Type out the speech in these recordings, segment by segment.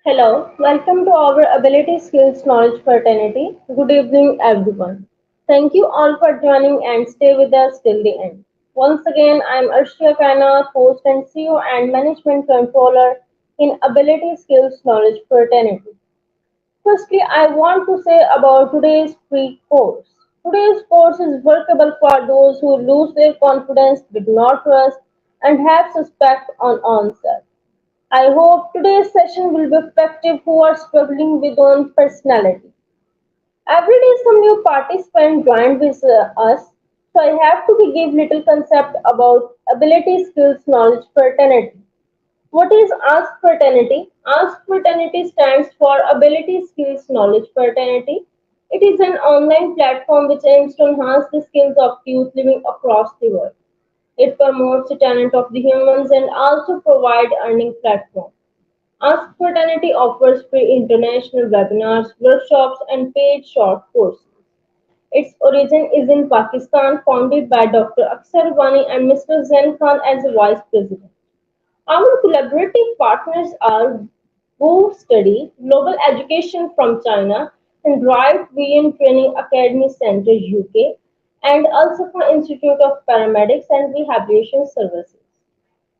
Hello, welcome to our Ability Skills Knowledge Fraternity. Good evening, everyone. Thank you all for joining and stay with us till the end. Once again, I am Arshia Khanna, host and CEO and Management Controller in Ability Skills Knowledge Fraternity. Firstly, I want to say about today's free course. Today's course is workable for those who lose their confidence, did not trust, and have suspect on onset. I hope today's session will be effective who are struggling with own personality. Every day some new participant joined with us, so I have to give little concept about ability, skills, knowledge, fraternity. What is Ask Fraternity? Ask Fraternity stands for Ability, Skills, Knowledge Fraternity. It is an online platform which aims to enhance the skills of youth living across the world. It promotes the talent of the humans and also provide earning platform. Ask Fraternity offers free international webinars, workshops, and paid short courses. Its origin is in Pakistan, founded by Dr. Aksar Wani and Mr. Zain Khan as a vice president. Our collaborative partners are Go Study, Global Education from China, and Drive VM Training Academy Center UK, and also for Institute of Paramedics and Rehabilitation Services.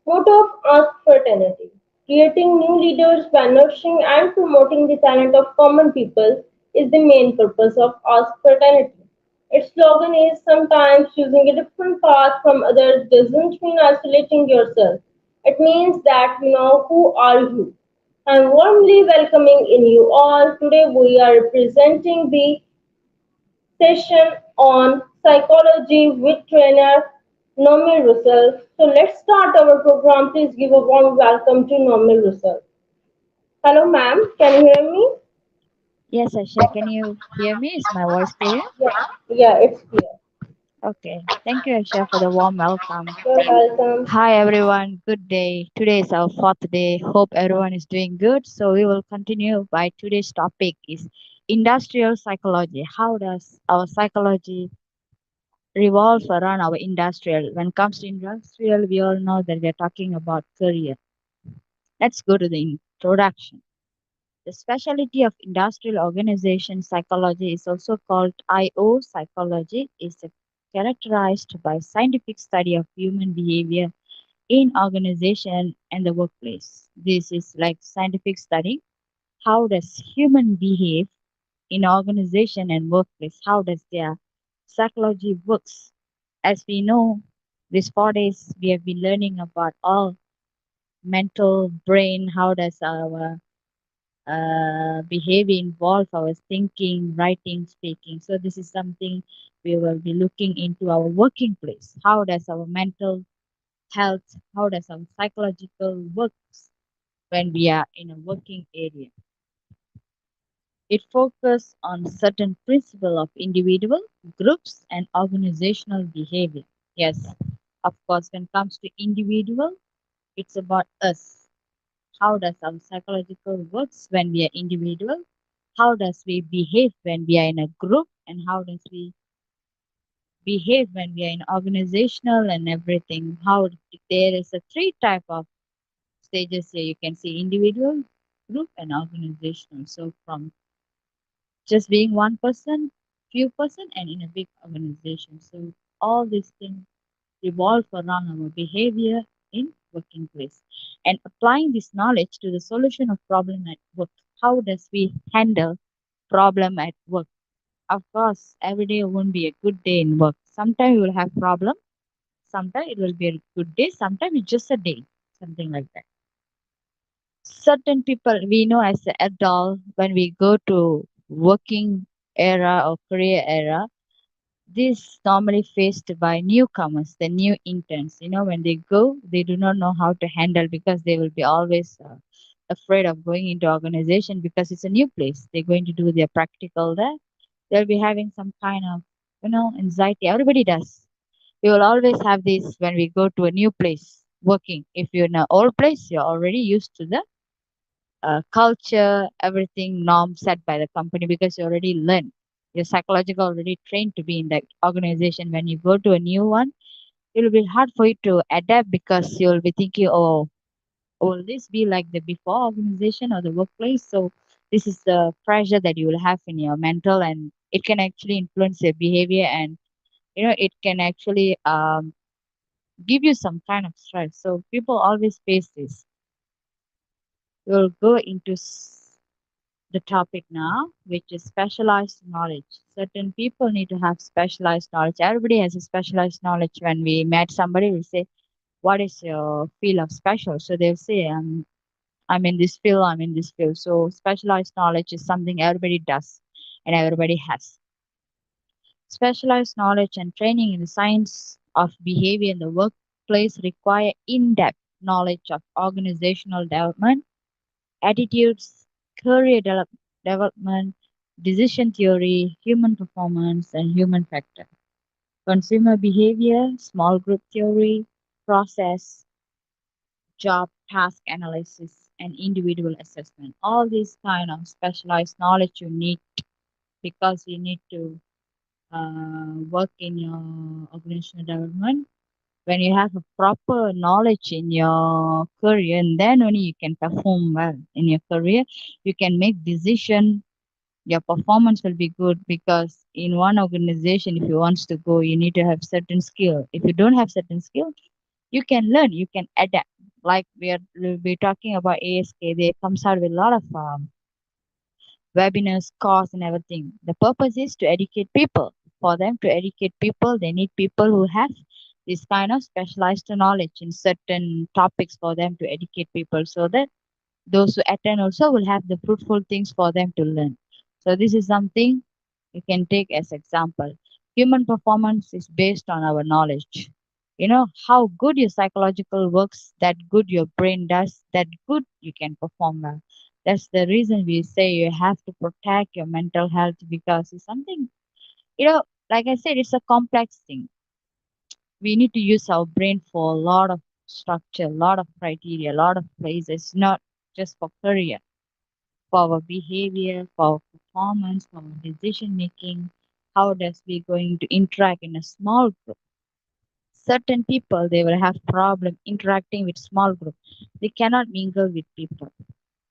Motto of Ask Fraternity: creating new leaders by nurturing and promoting the talent of common people is the main purpose of Ask Fraternity. Its slogan is sometimes choosing a different path from others doesn't mean isolating yourself. It means that you know who are you. I'm warmly welcoming in you all. Today we are presenting the session on psychology with trainer Nomi Russell. So let's start our program. Please give a warm welcome to Nomi Russell. Hello, ma'am. Can you hear me? Yes, Asha, can you hear me? Is my voice clear? Yeah, it's clear. Okay. Thank you, Asha, for the warm welcome. You're welcome. Hi, everyone. Good day. Today is our fourth day. Hope everyone is doing good. So we will continue by today's topic is industrial psychology. How does our psychology revolve around our industrial? When it comes to industrial, we all know that we are talking about career. Let's go to the introduction. The specialty of industrial organization psychology is also called IO psychology, is characterized by scientific study of human behavior in organization and the workplace. This is like scientific study. How does human behave in organization and workplace? How does their psychology works? As we know, these 4 days we have been learning about all mental brain. How does our behavior involve our thinking, writing, speaking. So this is something we will be looking into our working place. How does our mental health, how does our psychological works when we are in a working area? It focuses on certain principle of individual, groups, and organizational behavior. Yes, of course, when it comes to individual, it's about us. How does our psychological works when we are individual? How does we behave when we are in a group? And how does we behave when we are in organizational and everything? How there is a three type of stages here. You can see individual, group, and organizational. So from just being one person, few person, and in a big organization. So all these things revolve around our behavior in working place and applying this knowledge to the solution of problem at work. How does we handle problem at work? Of course, every day won't be a good day in work. Sometimes you will have problem. Sometimes it will be a good day. Sometimes it's just a day, something like that. Certain people we know as an adult when we go to working era or career era, this normally faced by newcomers, the new interns. You know, when they go, they do not know how to handle because they will be always afraid of going into organization because it's a new place. They're going to do their practical there. They'll be having some kind of, anxiety. Everybody does. We will always have this when we go to a new place working. If you're in an old place, you're already used to the culture, everything norm set by the company because you already learned. You're psychological already trained to be in that organization. When you go to a new one, it will be hard for you to adapt because you'll be thinking, oh, will this be like the before organization or the workplace? So this is the pressure that you will have in your mental, and it can actually influence your behavior, and it can actually give you some kind of stress. So people always face this. We'll go into the topic now, which is specialized knowledge. Certain people need to have specialized knowledge. Everybody has a specialized knowledge. When we met somebody, we say, what is your field of special? So they'll say, I'm in this field, I'm in this field. So specialized knowledge is something everybody does and everybody has. Specialized knowledge and training in the science of behavior in the workplace require in-depth knowledge of organizational development, attitudes, development, decision theory, human performance, and human factor, consumer behavior, small group theory, process, job task analysis, and individual assessment. All these kind of specialized knowledge you need because you need to work in your organizational development. When you have a proper knowledge in your career, and then only you can perform well in your career. You can make decision. Your performance will be good because in one organization, if you want to go, you need to have certain skill. If you don't have certain skill, you can learn, you can adapt. Like we'll be talking about ASK, they comes out with a lot of webinars, course, and everything. The purpose is to educate people. For them to educate people, they need people who have this kind of specialized knowledge in certain topics for them to educate people so that those who attend also will have the fruitful things for them to learn. So this is something you can take as example. Human performance is based on our knowledge. How good your psychological works, that good your brain does, that good you can perform well. That's the reason we say you have to protect your mental health because it's something, like I said, it's a complex thing. We need to use our brain for a lot of structure, a lot of criteria, a lot of places, not just for career, for our behavior, for our performance, for our decision making. How does we going to interact in a small group? Certain people they will have problem interacting with small group. They cannot mingle with people.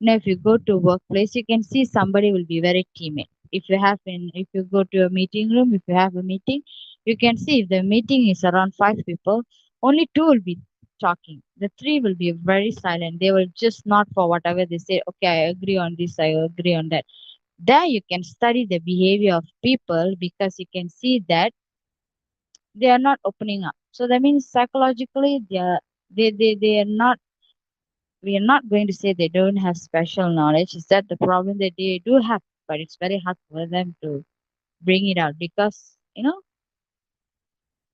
Now, if you go to workplace, you can see somebody will be very timid. If you go to a meeting room, if you have a meeting, you can see if the meeting is around five people, only two will be talking. The three will be very silent. They will just nod for whatever they say. Okay, I agree on this. I agree on that. There you can study the behavior of people because you can see that they are not opening up. So that means psychologically they are not, we are not going to say they don't have special knowledge. Is that the problem that they do have, but it's very hard for them to bring it out because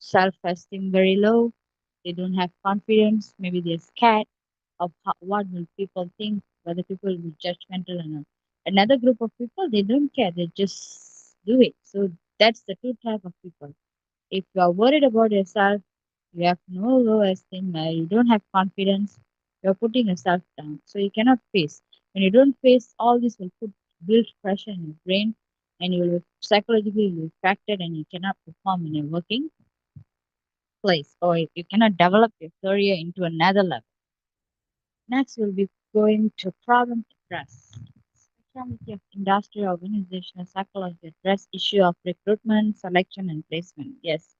self-esteem very low. They don't have confidence. Maybe they're scared of what will people think, whether people will be judgmental or not. Another group of people they don't care. They just do it. So that's the two type of people. If you are worried about yourself, you have no low esteem, you don't have confidence, you're putting yourself down. So you cannot face. When you don't face, all this will build pressure in your brain and you will psychologically be affected and you cannot perform in your working place or you cannot develop your career into another level. Next, we'll be going to problem address. Specialty of industrial organizational psychology address issue of recruitment, selection, and placement. Yes,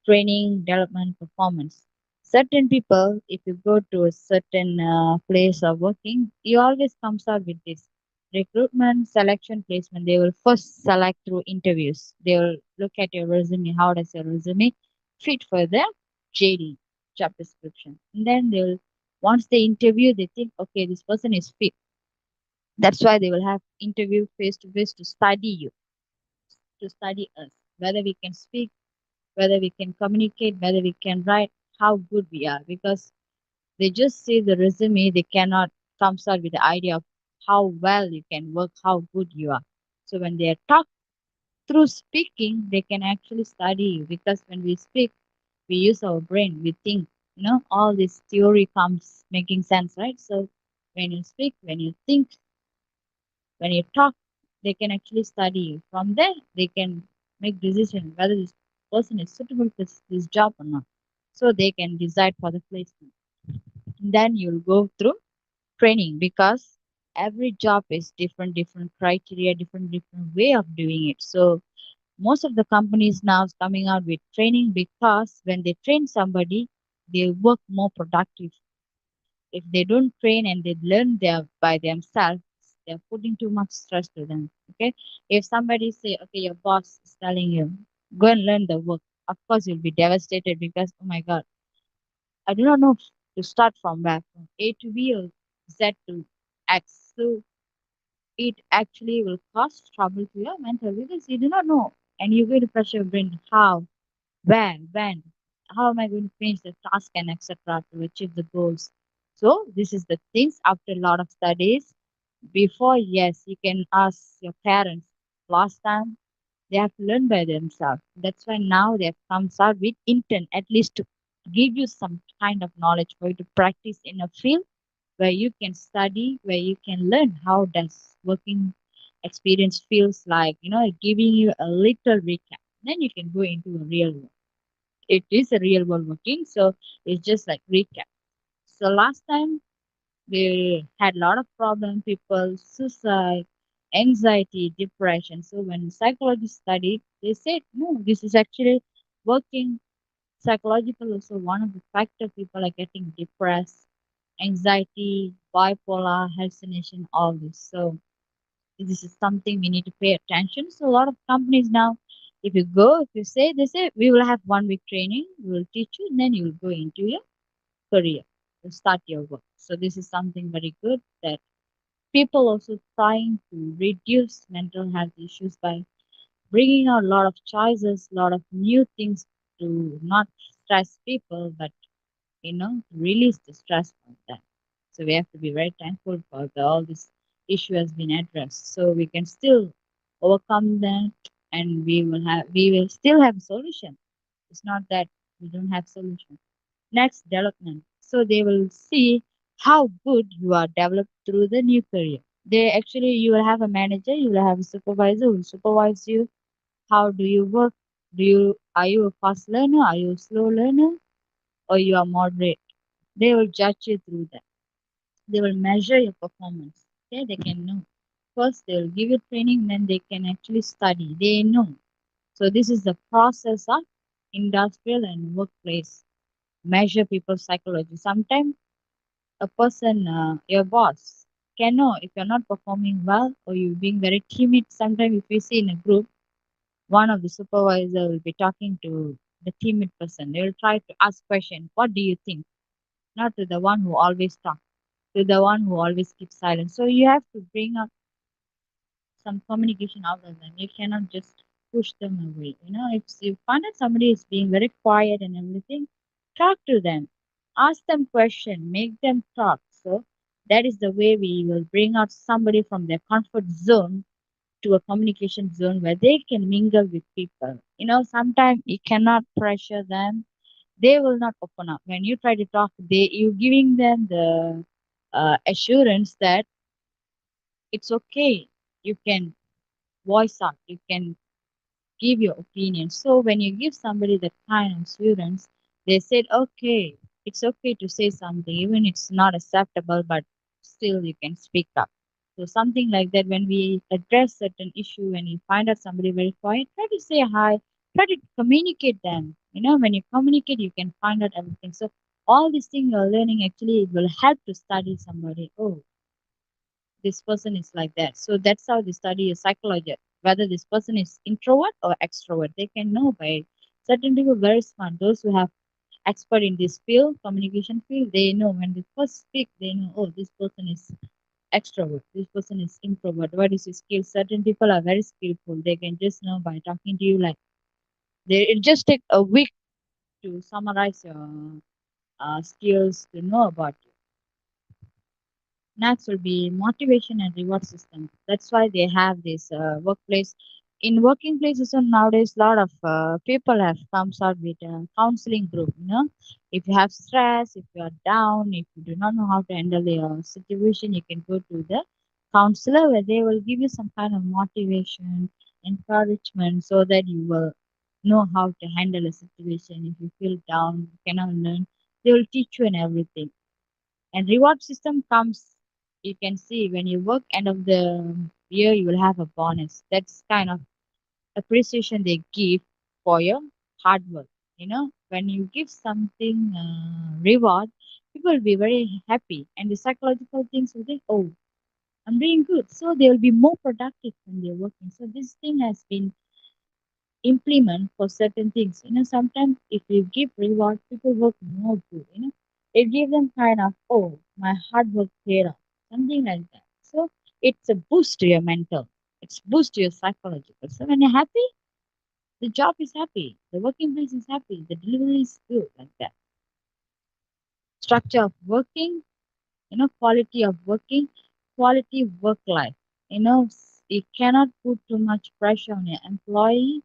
training, development, performance. Certain people, if you go to a certain place of working, you always comes out with this recruitment, selection, placement. They will first select through interviews. They will look at your resume. How does your resume fit for the JD, job description? And then they'll once they interview, they think, okay, this person is fit. That's why they will have interview face to face to study you, to study us, whether we can speak, whether we can communicate, whether we can write, how good we are. Because they just see the resume, they cannot come up with the idea of how well you can work, how good you are. So when they are talk through speaking, they can actually study you because when we speak, we use our brain, we think, all this theory comes making sense, right? So when you speak, when you think, when you talk, they can actually study you. From there, they can make decision whether this person is suitable for this job or not. So they can decide for the placement. Then you'll go through. training because every job is different, different criteria, different way of doing it. So most of the companies now is coming out with training because when they train somebody, they work more productive. If they don't train and they learn by themselves, they're putting too much stress to them. Okay. If somebody say, okay, your boss is telling you, go and learn the work, of course you'll be devastated because oh my god, I do not know to start from where, from A to B or Z to X. So it actually will cause trouble to your mental because you do not know. And you're going to pressure your brain how, when, how am I going to finish the task and etc. to achieve the goals. So this is the things after a lot of studies. Before, yes, you can ask your parents. Last time they have to learn by themselves. That's why now they have come out with intent, at least to give you some kind of knowledge for you to practice in a field where you can study, where you can learn how does working experience feels like, giving you a little recap. Then you can go into a real world. It is a real world working, so it's just like recap. So last time they had a lot of problems, people, suicide, anxiety, depression. So when psychologists studied, they said, no, this is actually working psychological also one of the factor people are getting depressed, anxiety, bipolar, hallucination, all this. So this is something we need to pay attention. So a lot of companies now, if you go, if you say, they say, we will have 1 week training, we will teach you, and then you will go into your career, to start your work. So this is something very good that people also trying to reduce mental health issues by bringing out a lot of choices, a lot of new things to not stress people, but release the stress from them. So we have to be very thankful for all this issue has been addressed. So we can still overcome that and we will still have solution. It's not that we don't have solution. Next, development. So they will see how good you are developed through the new career. They actually you will have a manager, you will have a supervisor who will supervise you. How do you work? Are you a fast learner? Are you a slow learner? Or you are moderate? They will judge you through that. They will measure your performance. Okay, they can know. First, they will give you training, then they can actually study. They know. So this is the process of industrial and workplace. Measure people's psychology. Sometimes a person, your boss, can know if you're not performing well or you're being very timid. Sometimes if you see in a group, one of the supervisor will be talking to the timid person. They will try to ask question. What do you think? Not to the one who always talks, to the one who always keeps silent. So you have to bring up some communication out of them. You cannot just push them away. If you find that somebody is being very quiet and everything, talk to them, ask them question, make them talk. So that is the way we will bring out somebody from their comfort zone to a communication zone where they can mingle with people. Sometimes you cannot pressure them. They will not open up. When you try to talk, you giving them the assurance that it's okay. You can voice out. You can give your opinion. So when you give somebody that kind of assurance, they said, okay, it's okay to say something, even it's not acceptable, but still you can speak up. So something like that, when we address certain issue, when you find out somebody very quiet, try to say hi, try to communicate them. When you communicate, you can find out everything. So all these things you're learning actually it will help to study somebody. Oh, this person is like that. So that's how they study a psychology. Whether this person is introvert or extrovert, they can know by certain people very smart. Those who have expert in this field, communication field, they know when they first speak, they know, oh, this person is extrovert, this person is introvert. What is his skill? Certain people are very skillful. They can just know by talking to you like it just take a week to summarize your skills to know about you. Next will be motivation and reward system. That's why they have this workplace. In working places, so nowadays, a lot of people have comes out with a counseling group. If you have stress, if you are down, if you do not know how to handle your situation, you can go to the counselor where they will give you some kind of motivation, encouragement, so that you will know how to handle a situation. If you feel down, you cannot learn, they will teach you and everything. And reward system comes You can see when you work end of the year, you will have a bonus. That's kind of appreciation they give for your hard work. When you give something reward, people will be very happy, and the psychological things will think, oh, I'm doing good, so they will be more productive when they're working. So this thing has been implement for certain things. Sometimes if you give reward, people work more good. It gives them kind of, oh, my hard work paid off, something like that. So it's a boost to your mental. It's boost to your psychological. So when you're happy, the job is happy, the working place is happy, the delivery is good, like that. Structure of working, quality of working, quality work life. You cannot put too much pressure on your employee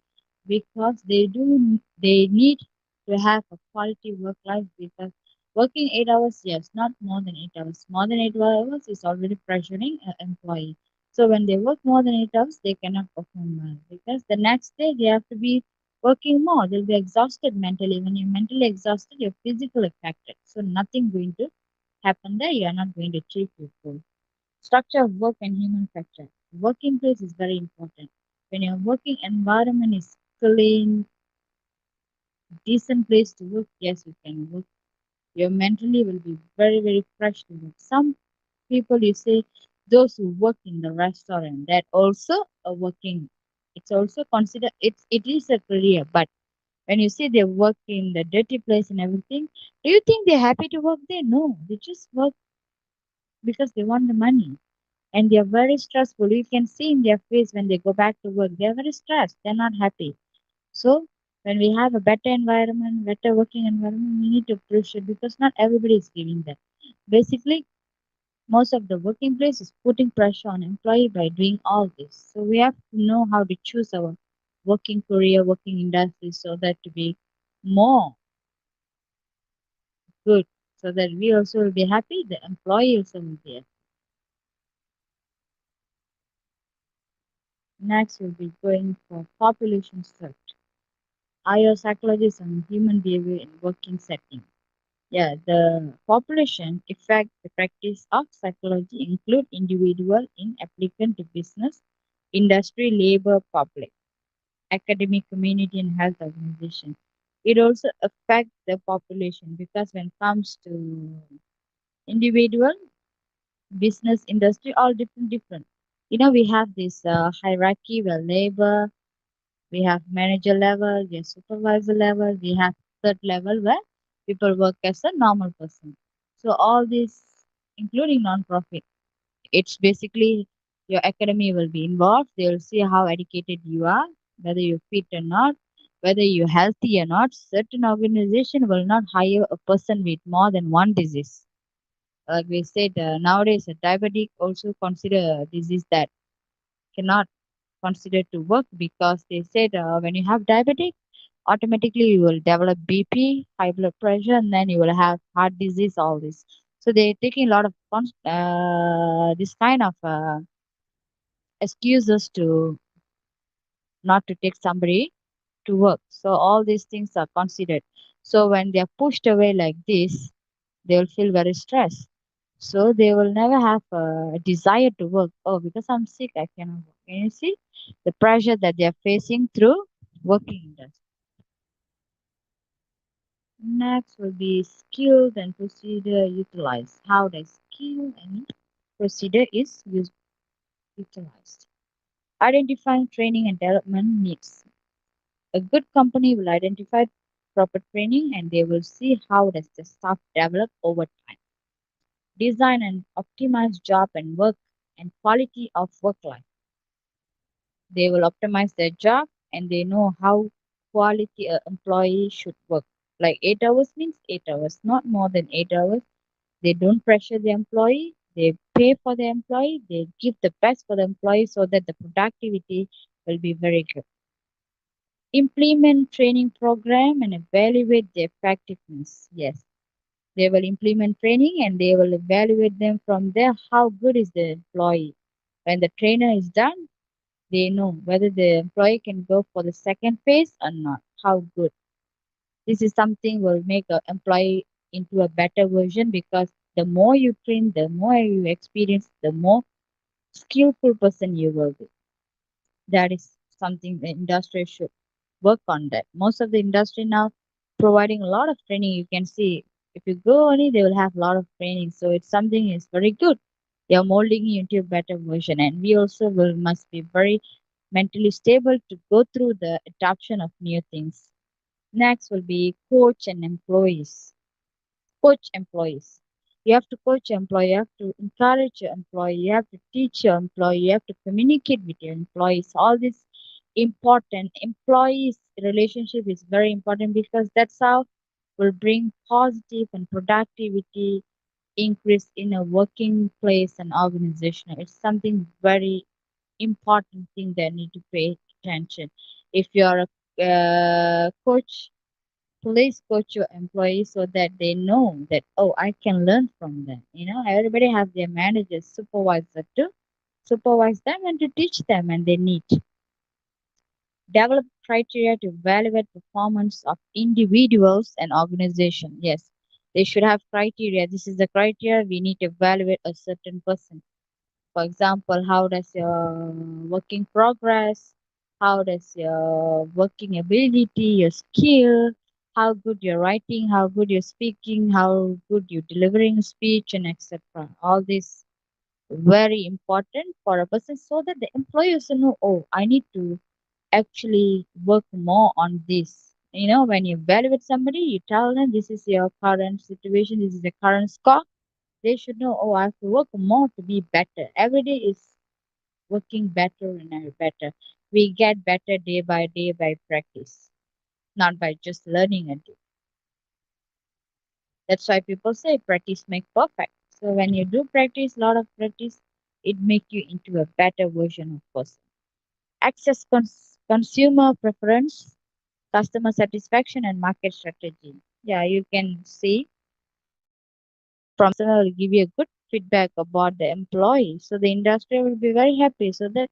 because they need to have a quality work life because working 8 hours, yes, not more than 8 hours. More than 8 hours is already pressuring an employee. So when they work more than 8 hours, they cannot perform well because the next day they have to be working more. They'll be exhausted mentally. When you're mentally exhausted, you're physically affected. So nothing going to happen there, you are not going to achieve your goal. Structure of work and human factor. Working place is very important. When your working environment is clean, decent place to work, yes, you can work. Your mentally will be very, very fresh to work. Some people you say those who work in the restaurant that also are working. It's also considered it is a career, but when you say they work in the dirty place and everything, do you think they're happy to work there? No, they just work because they want the money and they are very stressful. You can see in their face when they go back to work, they are very stressed, they're not happy. So when we have a better environment, better working environment, we need to appreciate because not everybody is giving that. Basically, most of the working place is putting pressure on employee by doing all this. So we have to know how to choose our working career, working industry so that to be more good, so that we also will be happy, the employee also will be happy. Next, we'll be going for population search. Psychology and human behavior in working setting. Yeah, the population effect the practice of psychology include individual in applicant to business, industry, labor, public, academic, community, and health organization. It also affects the population because when it comes to individual, business, industry, all different. We have this hierarchy where labor, we have manager level, we have supervisor level, we have third level where people work as a normal person. So all these, including non-profit, it's basically your academy will be involved. They will see how educated you are, whether you're fit or not, whether you're healthy or not. Certain organization will not hire a person with more than one disease. Like we said, nowadays a diabetic also consider a disease that cannot consider to work because they said when you have diabetic, automatically you will develop BP, high blood pressure, and then you will have heart disease, all this. So they're taking a lot of this kind of excuses to not to take somebody to work. So all these things are considered. So when they are pushed away like this, they will feel very stressed. So they will never have a desire to work. Oh, because I'm sick, I cannot work. Can you see the pressure that they are facing through working industry? Next will be skilled and procedure utilized. How the skill and procedure is utilized. Identifying training and development needs. A good company will identify proper training and they will see how does the staff develop over time. Design and optimize job and work and quality of work life. They will optimize their job and they know how quality a employee should work. Like 8 hours means 8 hours, not more than 8 hours. They don't pressure the employee. They pay for the employee. They give the best for the employee so that the productivity will be very good. Implement training program and evaluate the effectiveness. Yes, they will implement training and they will evaluate them from there. How good is the employee? When the trainer is done, they know whether the employee can go for the second phase or not. How good. This is something will make an employee into a better version because The more you train, the more you experience, the more skillful person you will be. That is something the industry should work on that. Most of the industry now providing a lot of training. You can see if you go only, they will have a lot of training. So it's something is very good. They are molding you into a better version, and we also will must be very mentally stable to go through the adoption of new things. Next will be coach and employees. Coach employees. You have to coach your employee, you have to encourage your employee, you have to teach your employee, you have to communicate with your employees. All this important. Employees relationship is very important because that's how will bring positive and productivity increase in a working place and organization. It's something very important thing that need to pay attention. If you're a coach, please coach your employees so that they know that, oh, I can learn from them. Everybody has their managers, supervisor to supervise them and to teach them, and they need develop criteria to evaluate performance of individuals and organization. Yes, they should have criteria. This is the criteria we need to evaluate a certain person. For example, how does your working progress, how does your working ability, your skill, how good you're writing, how good you're speaking, how good you're delivering speech, and etc. All this very important for a person so that the employee also know, oh, I need to actually work more on this. When you evaluate somebody, you tell them this is your current situation, this is the current score. They should know, oh, I have to work more to be better. Every day is working better and better. We get better day by practice, not by just learning and do. That's why people say practice make perfect. So when you do practice, a lot of practice, it make you into a better version of person. Access consumer preference, customer satisfaction, and market strategy. Yeah, you can see from customer will give you a good feedback about the employee. So the industry will be very happy so that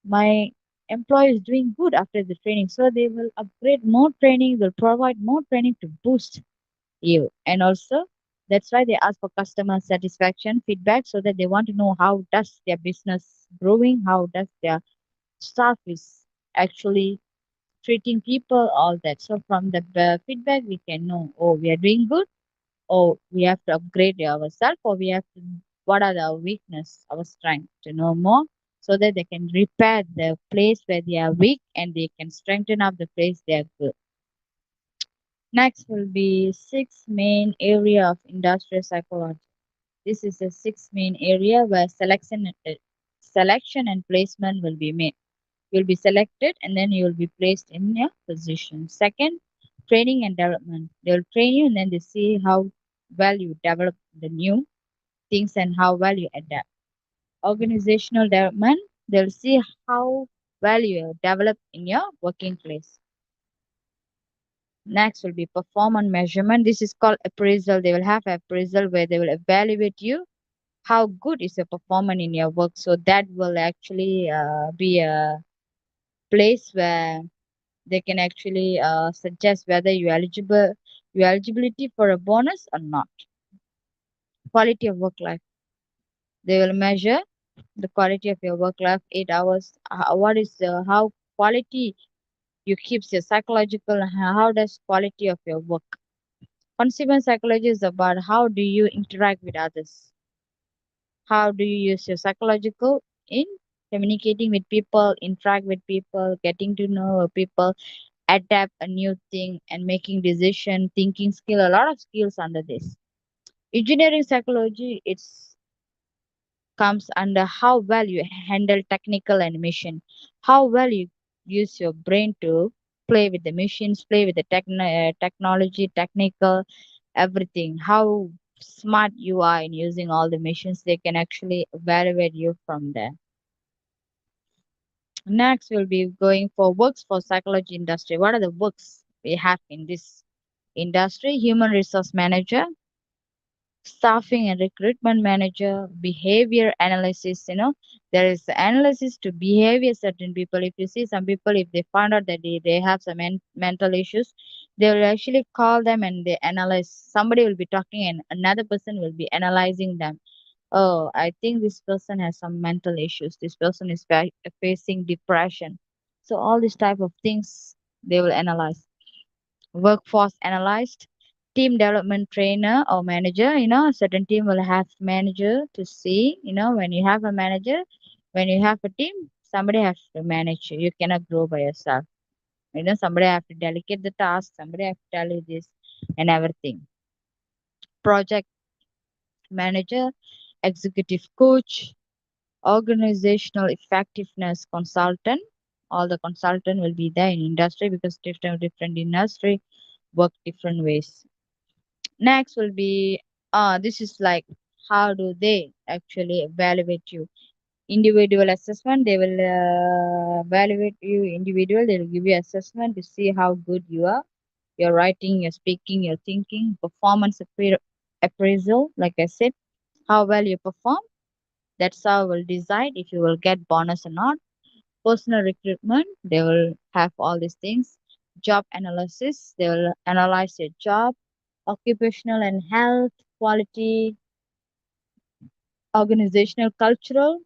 my employee is doing good after the training. So they will upgrade more training, will provide more training to boost you. And also that's why they ask for customer satisfaction feedback so that they want to know how does their business growing, how does their staff is actually treating people, all that. So from the feedback, we can know, oh, we are doing good, or we have to upgrade ourselves, or we have to, what are our weakness, our strength, to know more, so that they can repair the place where they are weak and they can strengthen up the place they are good. Next will be six main area of industrial psychology. This is the six main area where selection and placement will be made. You'll be selected and then you will be placed in your position. Second, training and development. They'll train you and then they see how well you develop the new things and how well you adapt. Organizational development, they'll see how well you develop in your working place. Next will be performance measurement. This is called appraisal. They will have appraisal where they will evaluate you how good is your performance in your work. So that will actually be a place where they can actually suggest whether you eligibility for a bonus or not. Quality of work life. They will measure the quality of your work life, 8 hours. What is the how quality you keeps your psychological? How does quality of your work? Consumer psychology is about how do you interact with others? How do you use your psychological in communicating with people, interact with people, getting to know people, adapt a new thing and making decision, thinking skill, a lot of skills under this. Engineering psychology, it's comes under how well you handle technical and mission, how well you use your brain to play with the machines, play with the technology, technical, everything, how smart you are in using all the machines, they can actually evaluate you from there. Next, we'll be going for works for psychology industry. What are the works we have in this industry? Human resource manager, Staffing and recruitment manager, behavior analysis. There is analysis to behavior certain people. If you see some people, if they find out that they have some mental issues, they will actually call them and they analyze. Somebody will be talking and another person will be analyzing them. Oh, I think this person has some mental issues. This person is facing depression. So all these type of things they will analyze. Workforce analyst, team development trainer or manager. A certain team will have manager to see. When you have a manager, when you have a team, somebody has to manage you. You cannot grow by yourself. Somebody have to delegate the task. Somebody have to tell you this and everything. Project manager, executive coach, organizational effectiveness consultant. All the consultant will be there in industry because different industry work different ways. Next will be this is like how do they actually evaluate you? Individual assessment. They will evaluate you individual. They will give you assessment to see how good you are. Your writing, your speaking, your thinking, performance appraisal. Like I said, how well you perform. That's how will decide if you will get bonus or not. Personal recruitment, they will have all these things. Job analysis, they will analyze your job. Occupational and health, quality, organizational, cultural,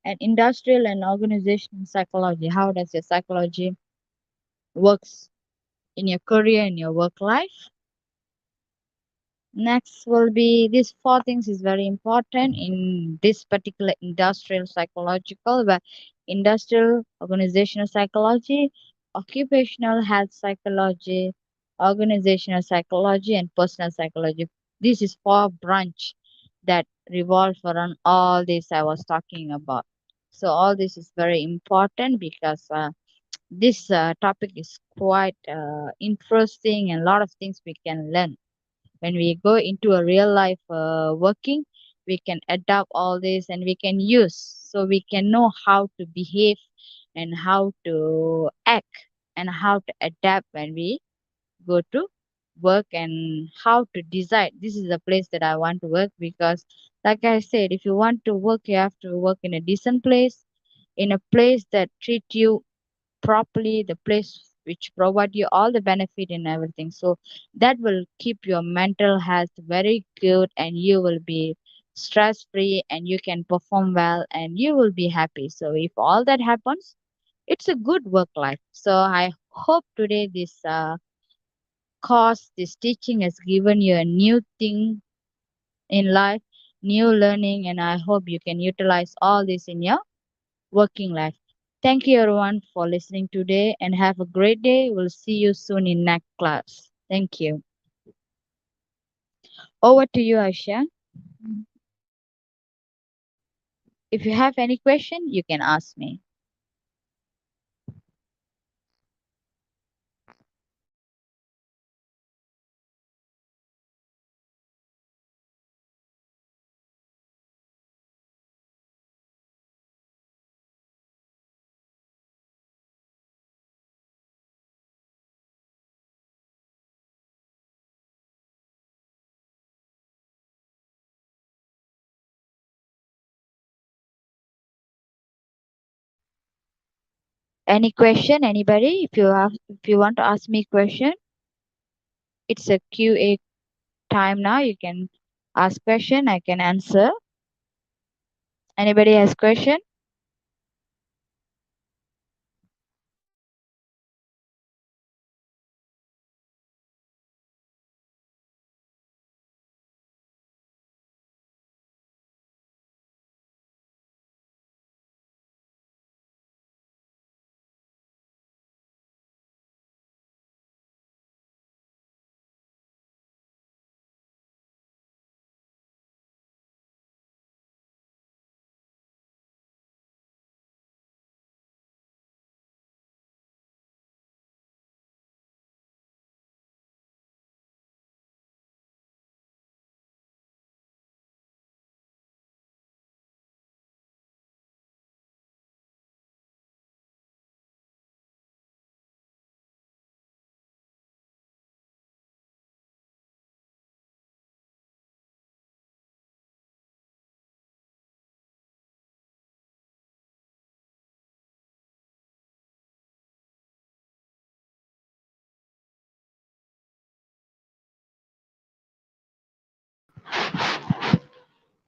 and industrial and organizational psychology. How does your psychology works in your career and your work life? Next will be these four things is very important in this particular industrial psychological, where industrial organizational psychology, occupational health psychology, organizational psychology, and personal psychology. This is four branch that revolve around all this I was talking about. So all this is very important because this topic is quite interesting and a lot of things we can learn when we go into a real life working. We can adapt all this and we can use so we can know how to behave and how to act and how to adapt when we go to work and how to decide this is the place that I want to work. Because like I said, if you want to work, you have to work in a decent place, in a place that treat you properly, the place which provide you all the benefit and everything. So that will keep your mental health very good and you will be stress free and you can perform well and you will be happy. So if all that happens, it's a good work life. So I hope today this course, this teaching has given you a new thing in life, new learning, and I hope you can utilize all this in your working life. Thank you everyone for listening today and have a great day. We'll see you soon in next class. Thank you. Over to you, Aisha. If you have any question, you can ask me. Any question, anybody? If you want to ask me question, it's a QA time now. You can ask question, I can answer. Anybody has question?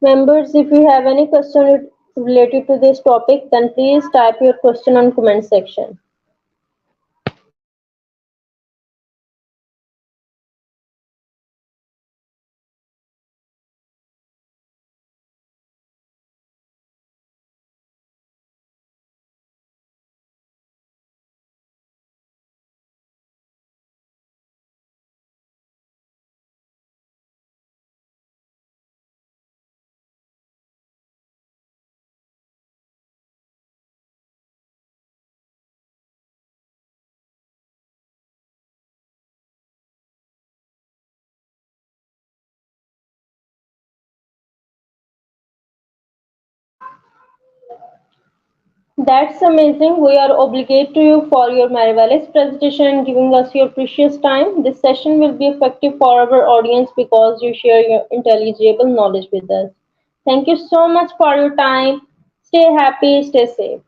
Members, if you have any question related to this topic, then please type your question on comment section. That's amazing. We are obligated to you for your marvelous presentation and giving us your precious time. This session will be effective for our audience because you share your intelligible knowledge with us. Thank you so much for your time. Stay happy, stay safe.